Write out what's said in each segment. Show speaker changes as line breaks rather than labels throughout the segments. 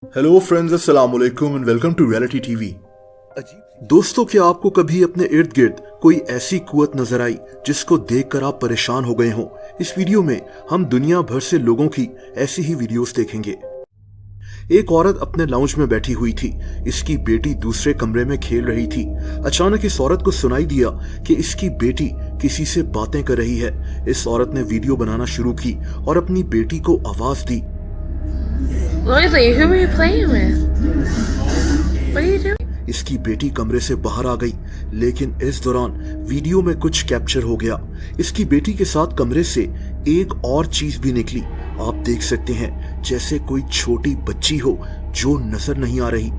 Hello friends, अस्सलाम वालेकुम and welcome to reality TV. दोस्तों, क्या आपको कभी अपने इर्द गिर्द कोई ऐसी कुव्वत नजर आई जिसको देखकर आप परेशान हो गए हों? इस वीडियो में हम दुनिया भर से लोगों की ऐसी ही वीडियोस देखेंगे। एक औरत अपने लाउंज में बैठी हुई थी। इसकी बेटी दूसरे कमरे में खेल रही थी। अचानक इस औरत को सुनाई दिया कि इसकी बेटी किसी से बातें कर रही है। इस औरत ने वीडियो बनाना शुरू की और अपनी बेटी को आवाज दी।
Lily, who are you playing with? What are you doing?
इसकी बेटी कमरे से बाहर आ गई, लेकिन इस दौरान वीडियो में कुछ कैप्चर हो गया। इसकी बेटी के साथ कमरे से एक और चीज भी निकली। आप देख सकते हैं जैसे कोई छोटी बच्ची हो जो नजर नहीं आ रही।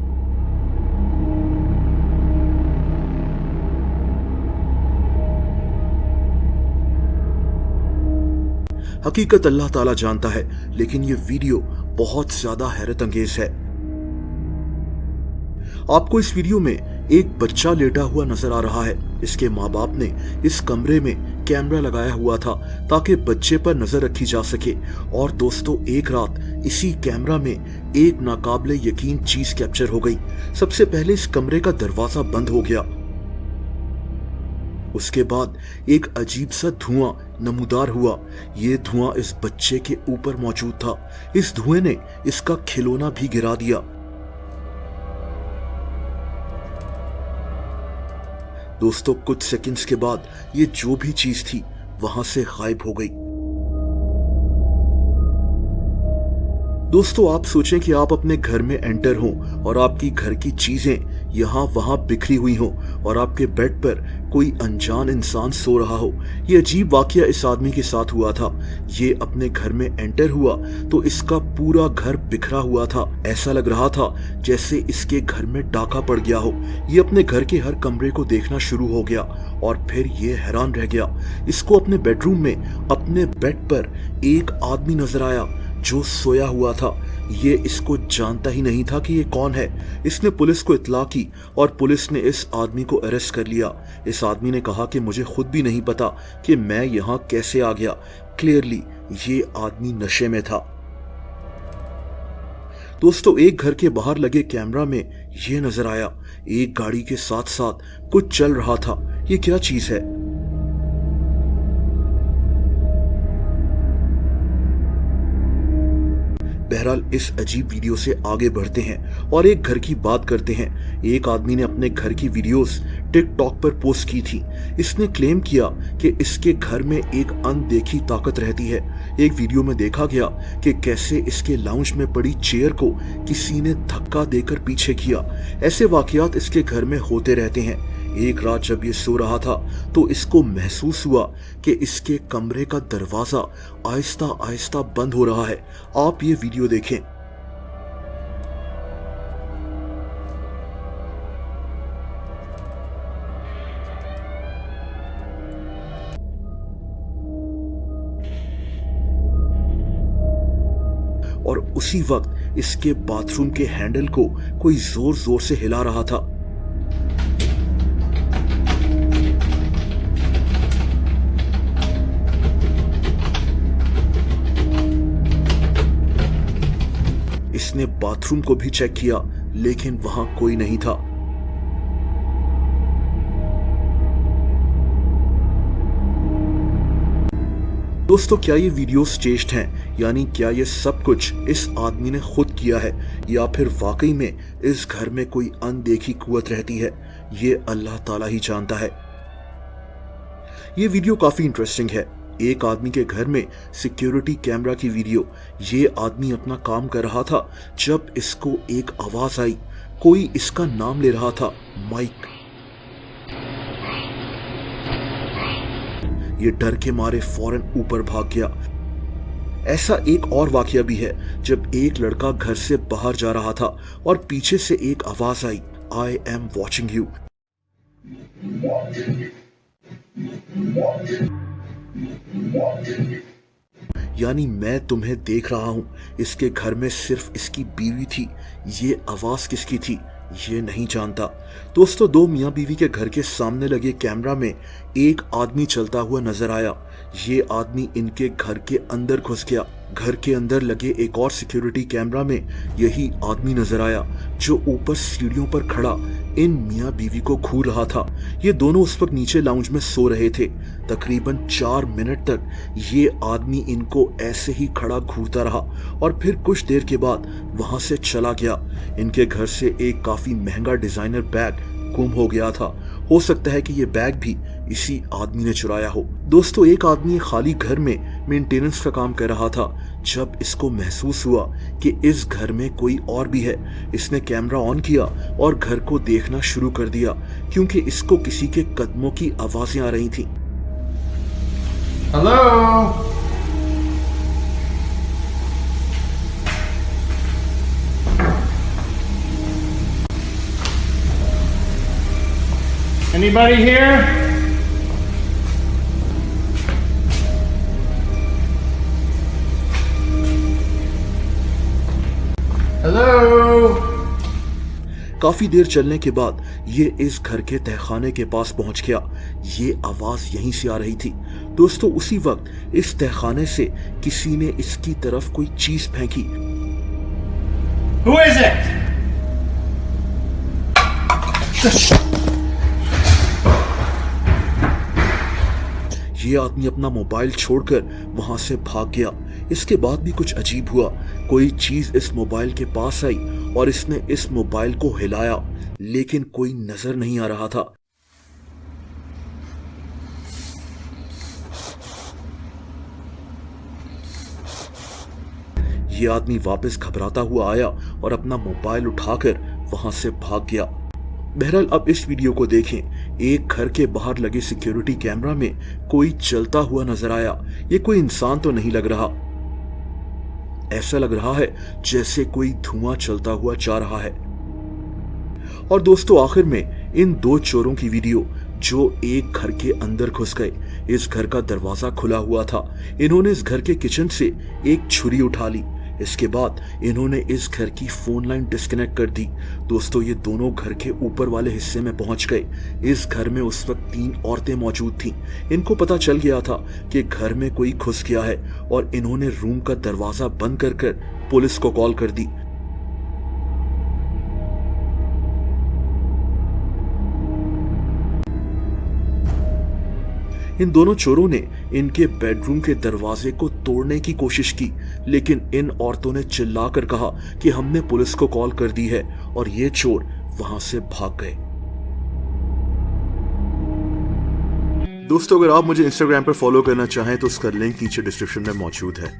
हकीकत अल्लाह ताला जानता है, लेकिन ये वीडियो बहुत ज्यादा हैरत अंगेज है। आपको इस वीडियो में एक बच्चा लेटा हुआ नजर आ रहा है। इसके माँ बाप ने इस कमरे में कैमरा लगाया हुआ था ताकि बच्चे पर नजर रखी जा सके। और दोस्तों, एक रात इसी कैमरा में एक नाकाबिले यकीन चीज कैप्चर हो गई। सबसे पहले इस कमरे का दरवाजा बंद हो गया। उसके बाद एक अजीब सा धुआं नमूदार हुआ। ये धुआं इस बच्चे के ऊपर मौजूद था। इस धुएं ने इसका खिलौना भी गिरा दिया। दोस्तों, कुछ सेकंड्स के बाद ये जो भी चीज थी वहां से गायब हो गई। दोस्तों, आप सोचें कि आप अपने घर में एंटर हों और आपकी घर की चीजें यहाँ वहां बिखरी हुई हों और आपके बेड पर कोई अनजान इंसान सो रहा हो। ये अजीब वाकया इस आदमी के साथ हुआ था। ये अपने घर में एंटर हुआ तो इसका पूरा घर बिखरा हुआ था। ऐसा लग रहा था जैसे इसके घर में डाका पड़ गया हो। ये अपने घर के हर कमरे को देखना शुरू हो गया और फिर ये हैरान रह गया। इसको अपने बेडरूम में अपने बेड पर एक आदमी नजर आया जो सोया हुआ था। ये इसको जानता ही नहीं था कि ये कौन है। इसने पुलिस को इत्तला की और पुलिस ने इस आदमी को अरेस्ट कर लिया। इस आदमी ने कहा कि मुझे खुद भी नहीं पता कि मैं यहाँ कैसे आ गया। क्लियरली ये आदमी नशे में था। दोस्तों, एक घर के बाहर लगे कैमरा में ये नजर आया, एक गाड़ी के साथ साथ कुछ चल रहा था। ये क्या चीज है? बहरहाल, इस अजीब वीडियो से आगे बढ़ते हैं और एक घर की बात करते हैं। एक आदमी ने अपने घर की वीडियोस टिकटॉक पर पोस्ट की थी। इसने क्लेम किया कि इसके घर में एक अनदेखी ताकत रहती है। एक वीडियो में देखा गया कि कैसे इसके लाउंज में पड़ी चेयर को किसी ने धक्का देकर पीछे किया। ऐसे वाकयात इसके घर में होते रहते हैं। एक रात जब ये सो रहा था तो इसको महसूस हुआ कि इसके कमरे का दरवाजा आहिस्ता आहिस्ता बंद हो रहा है। आप ये वीडियो देखें। और उसी वक्त इसके बाथरूम के हैंडल को कोई जोर जोर से हिला रहा था। इसने बाथरूम को भी चेक किया, लेकिन वहां कोई नहीं था। दोस्तों, क्या ये वीडियो स्टेज्ड हैं? यानी क्या ये सब कुछ इस आदमी ने खुद किया है या फिर वाकई में इस घर में कोई अनदेखी कुव्वत रहती है? ये अल्लाह ताला ही जानता है। ये वीडियो काफी इंटरेस्टिंग है। एक आदमी के घर में सिक्योरिटी कैमरा की वीडियो। ये आदमी अपना काम कर रहा था जब इसको एक आवाज आई। कोई इसका नाम ले रहा था, माइक। ये डर के मारे फौरन ऊपर भाग गया। ऐसा एक और वाकया भी है जब एक लड़का घर से बाहर जा रहा था और पीछे से एक आवाज आई, आई एम वॉचिंग यू। यानी मैं तुम्हें देख रहा हूं। इसके घर में सिर्फ इसकी बीवी थी। ये आवाज किसकी थी ये नहीं जानता। दोस्तों, दो मियाँ बीवी के घर के सामने लगे कैमरा में एक आदमी चलता हुआ नजर आया। ये आदमी इनके घर के अंदर घुस गया। घर के अंदर लगे एक और सिक्योरिटी कैमरा में यही आदमी नजर आया जो ऊपर सीढ़ियों पर खड़ा इन मियां बीवी को घूर रहा था। ये दोनों उस वक्त नीचे लाउंज में सो रहे थे। तकरीबन 4 मिनट तक ये आदमी इनको ऐसे ही खड़ा घूरता रहा और फिर कुछ देर के बाद वहां से चला गया। इनके घर से एक काफी महंगा डिजाइनर बैग गुम हो गया था। हो सकता है कि ये बैग भी इसी आदमी ने चुराया हो। दोस्तों, एक आदमी खाली घर में मेंटेनेंस का काम कर रहा था जब इसको महसूस हुआ कि इस घर में कोई और भी है। इसने कैमरा ऑन किया और घर को देखना शुरू कर दिया क्योंकि इसको किसी के कदमों की आवाजें आ रही थी।
Hello? Anybody here? Hello?
काफी देर चलने के बाद ये इस घर के तहखाने के पास पहुंच गया। ये आवाज यहीं से आ रही थी। दोस्तों, उसी वक्त इस तहखाने से किसी ने इसकी तरफ कोई चीज फेंकी।
Who is it?
ये आदमी अपना मोबाइल छोड़कर वहां से भाग गया। इसके बाद भी कुछ अजीब हुआ। कोई चीज इस मोबाइल के पास आई और इसने इस मोबाइल को हिलाया, लेकिन कोई नजर नहीं आ रहा था। ये आदमी वापस घबराता हुआ आया और अपना मोबाइल उठाकर वहां से भाग गया। बहरहाल, अब इस वीडियो को देखें। एक घर के बाहर लगे सिक्योरिटी कैमरा में कोई चलता हुआ नजर आया। ये कोई इंसान तो नहीं लग रहा। ऐसा लग रहा है जैसे कोई धुआं चलता हुआ जा रहा है। और दोस्तों, आखिर में इन 2 चोरों की वीडियो जो एक घर के अंदर घुस गए। इस घर का दरवाजा खुला हुआ था। इन्होंने इस घर के किचन से एक छुरी उठा ली। इसके बाद इन्होंने इस घर की फोन लाइन डिस्कनेक्ट कर दी। दोस्तों, ये दोनों घर के ऊपर वाले हिस्से में पहुंच गए। इस घर में उस वक्त 3 औरतें मौजूद थीं। इनको पता चल गया था कि घर में कोई घुस गया है और इन्होंने रूम का दरवाजा बंद कर पुलिस को कॉल कर दी। इन दोनों चोरों ने इनके बेडरूम के दरवाजे को तोड़ने की कोशिश की, लेकिन इन औरतों ने चिल्लाकर कहा कि हमने पुलिस को कॉल कर दी है और ये चोर वहां से भाग गए। दोस्तों, अगर आप मुझे इंस्टाग्राम पर फॉलो करना चाहें तो उसका लिंक नीचे डिस्क्रिप्शन में मौजूद है।